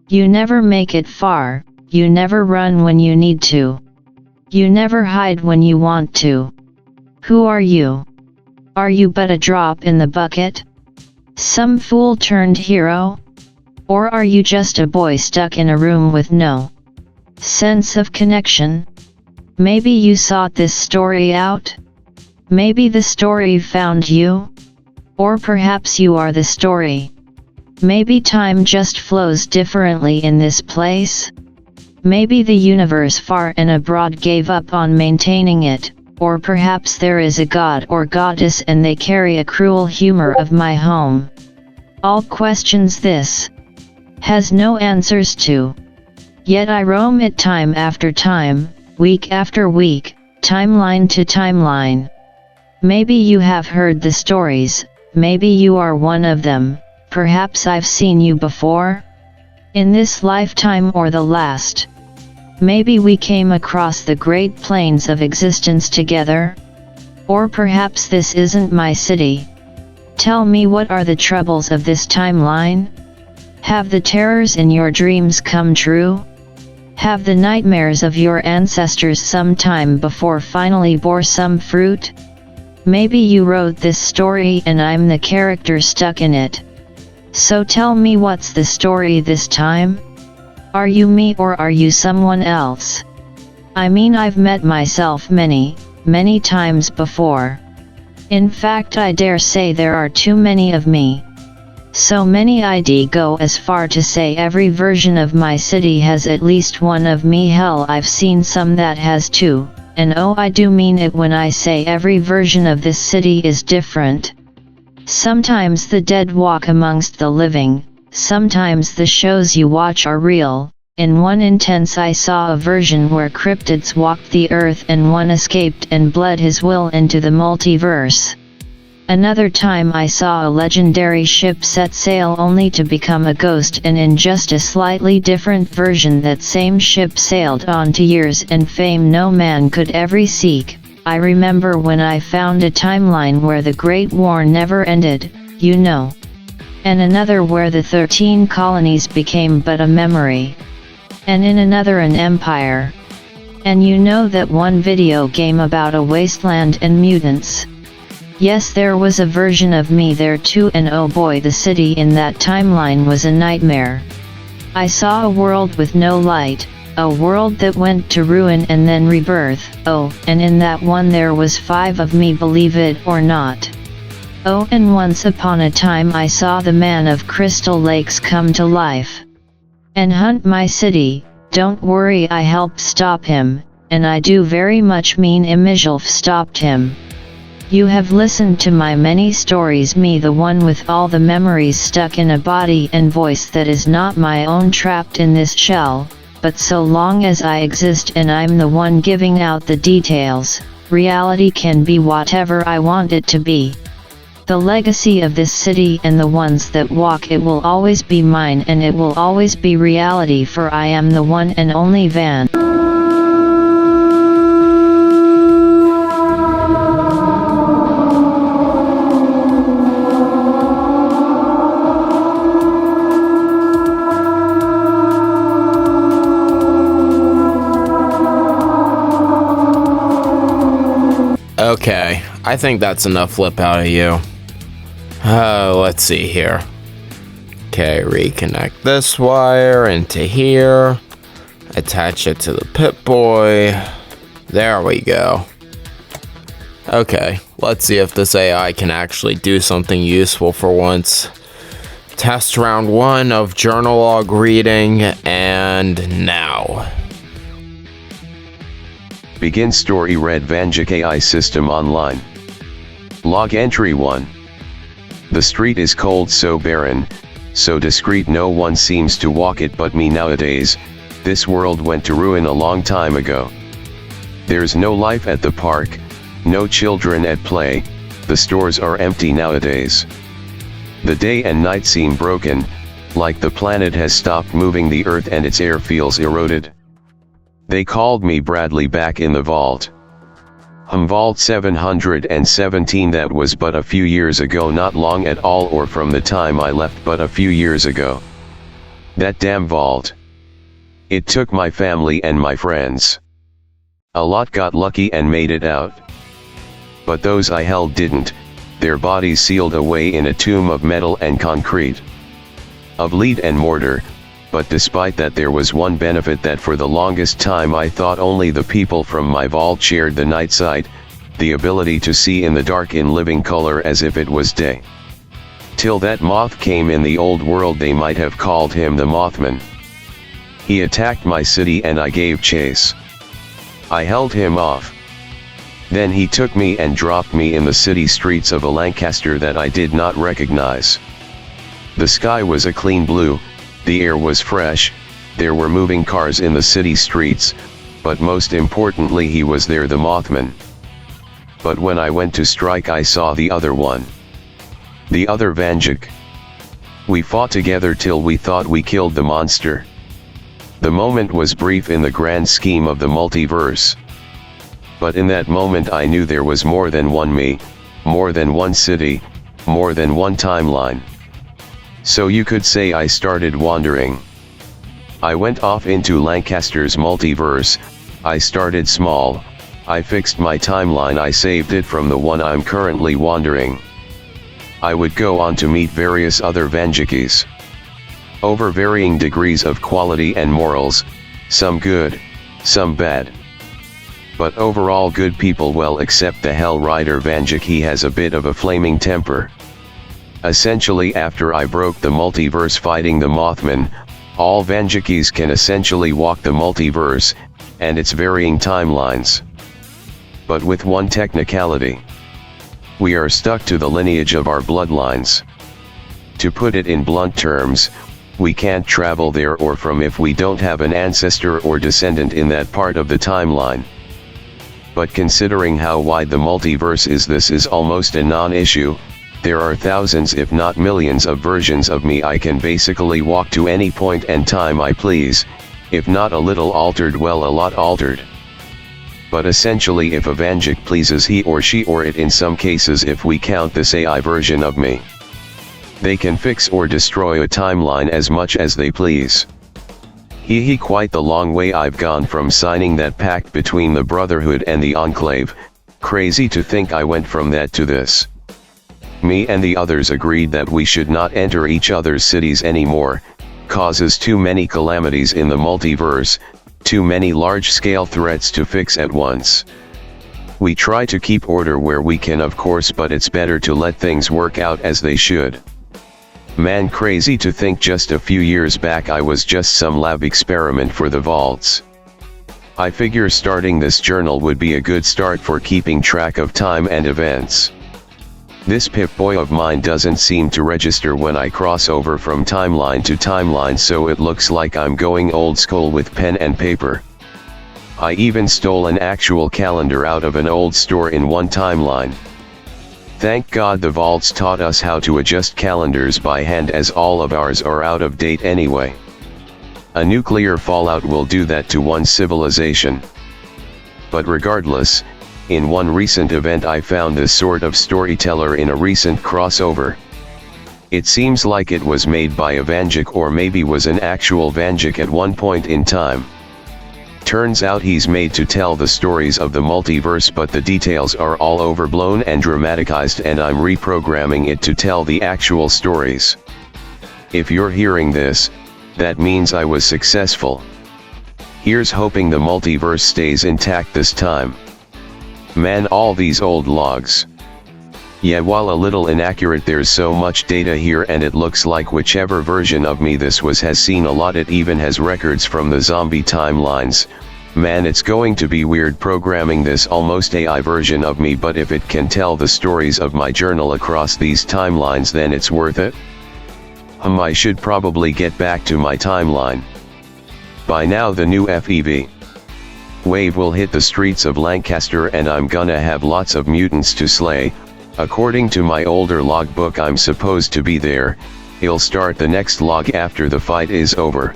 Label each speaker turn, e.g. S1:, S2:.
S1: You never make it far, you never run when you need to. You never hide when you want to. Who are you? Are you but a drop in the bucket? Some fool turned hero? Or are you just a boy stuck in a room with no sense of connection? Maybe you sought this story out? Maybe the story found you? Or perhaps you are the story. Maybe time just flows differently in this place? Maybe the universe far and abroad gave up on maintaining it, or perhaps there is a god or goddess and they carry a cruel humor of my home. All questions this has no answers to. Yet I roam it time after time, week after week, timeline to timeline. Maybe you have heard the stories, maybe you are one of them, perhaps I've seen you before? In this lifetime or the last. Maybe we came across the great plains of existence together? Or perhaps this isn't my city. Tell me, what are the troubles of this timeline? Have the terrors in your dreams come true? Have the nightmares of your ancestors some time before finally bore some fruit? Maybe you wrote this story and I'm the character stuck in it. So tell me, what's the story this time? Are you me or are you someone else? I mean, I've met myself many times before. In fact, I dare say there are too many of me. So many I'd go as far to say every version of my city has at least one of me. Hell, I've seen some that has two, and oh, I do mean it when I say every version of this city is different. Sometimes the dead walk amongst the living, sometimes the shows you watch are real. In one instance I saw a version where cryptids walked the earth and one escaped and bled his will into the multiverse. Another time I saw a legendary ship set sail only to become a ghost, and in just a slightly different version that same ship sailed on to years and fame no man could ever seek. I remember when I found a timeline where the Great War never ended, you know. And another where the 13 colonies became but a memory. And in another an empire. And you know that one video game about a wasteland and mutants. Yes, there was a version of me there too, and oh boy, the city in that timeline was a nightmare. I saw a world with no light, a world that went to ruin and then rebirth, oh, and in that one there was 5 of me, believe it or not. Oh, and once upon a time I saw the man of Crystal Lakes come to life and hunt my city. Don't worry, I helped stop him, and I do very much mean Imijulf stopped him. You have listened to my many stories, me the one with all the memories stuck in a body and voice that is not my own, trapped in this shell, but so long as I exist and I'm the one giving out the details, reality can be whatever I want it to be. The legacy of this city and the ones that walk it will always be mine, and it will always be reality, for I am the one and only Van.
S2: Okay, I think that's enough flip out of you. Let's see here. Okay, reconnect this wire into here. Attach it to the Pip-Boy. There we go. Okay, let's see if this AI can actually do something useful for once. Test round 1 of journal log reading, and now.
S3: Begin story. Red Vanjik AI system online. Log entry 1. The street is cold, so barren, so discreet, no one seems to walk it but me nowadays. This world went to ruin a long time ago. There's no life at the park, no children at play, the stores are empty nowadays. The day and night seem broken, like the planet has stopped moving, the earth and its air feels eroded. They called me Bradley back in the vault. Vault 717, that was but a few years ago, not long at all, or from the time I left, but a few years ago. That damn vault. It took my family and my friends. A lot got lucky and made it out. But those I held didn't, their bodies sealed away in a tomb of metal and concrete. Of lead and mortar, but despite that there was one benefit that for the longest time I thought only the people from my vault shared the night sight, the ability to see in the dark in living color as if it was day. Till that moth came. In the old world they might have called him the Mothman. He attacked my city and I gave chase. I held him off. Then he took me and dropped me in the city streets of a Lancaster that I did not recognize. The sky was a clean blue, the air was fresh, there were moving cars in the city streets, but most importantly he was there, the Mothman. But when I went to strike I saw the other one. The other Vanjik. We fought together till we thought we killed the monster. The moment was brief in the grand scheme of the multiverse. But in that moment I knew there was more than one me, more than one city, more than one timeline. So you could say I started wandering. I went off into Lancaster's multiverse. I started small, I fixed my timeline, I saved it from the one I'm currently wandering. I would go on to meet various other Vanjikis. Over varying degrees of quality and morals, some good, some bad. But overall good people, well except the Hell Rider Vanjik, he has a bit of a flaming temper. Essentially after I broke the multiverse fighting the Mothman, all Vanjikis can essentially walk the multiverse, and its varying timelines. But with one technicality. We are stuck to the lineage of our bloodlines. To put it in blunt terms, we can't travel there or from if we don't have an ancestor or descendant in that part of the timeline. But considering how wide the multiverse is, this is almost a non-issue. There are thousands if not millions of versions of me. I can basically walk to any point and time I please, if not a little altered, well a lot altered. But essentially if a Vanjik pleases, he or she or it, in some cases if we count this AI version of me, they can fix or destroy a timeline as much as they please. Quite the long way I've gone from signing that pact between the Brotherhood and the Enclave. Crazy to think I went from that to this. Me and the others agreed that we should not enter each other's cities anymore, causes too many calamities in the multiverse, too many large-scale threats to fix at once. We try to keep order where we can of course, but it's better to let things work out as they should. Man, crazy to think just a few years back I was just some lab experiment for the vaults. I figure starting this journal would be a good start for keeping track of time and events. This Pip-Boy of mine doesn't seem to register when I cross over from timeline to timeline, so it looks like I'm going old school with pen and paper. I even stole an actual calendar out of an old store in one timeline. Thank God the vaults taught us how to adjust calendars by hand, as all of ours are out of date anyway. A nuclear fallout will do that to one civilization. But regardless, in one recent event I found this sort of storyteller in a recent crossover. It seems like it was made by a Vanjik, or maybe was an actual Vanjik at one point in time. Turns out he's made to tell the stories of the multiverse, but the details are all overblown and dramatized, and I'm reprogramming it to tell the actual stories. If you're hearing this, that means I was successful. Here's hoping the multiverse stays intact this time. Man, all these old logs. Yeah, while a little inaccurate, there's so much data here, and it looks like whichever version of me this was has seen a lot. It even has records from the zombie timelines. Man, it's going to be weird programming this almost AI version of me, but if it can tell the stories of my journal across these timelines, then it's worth it. I should probably get back to my timeline. By now the new FEV wave will hit the streets of Lancaster, and I'm gonna have lots of mutants to slay. According to my older logbook I'm supposed to be there. He'll start the next log after the fight is over.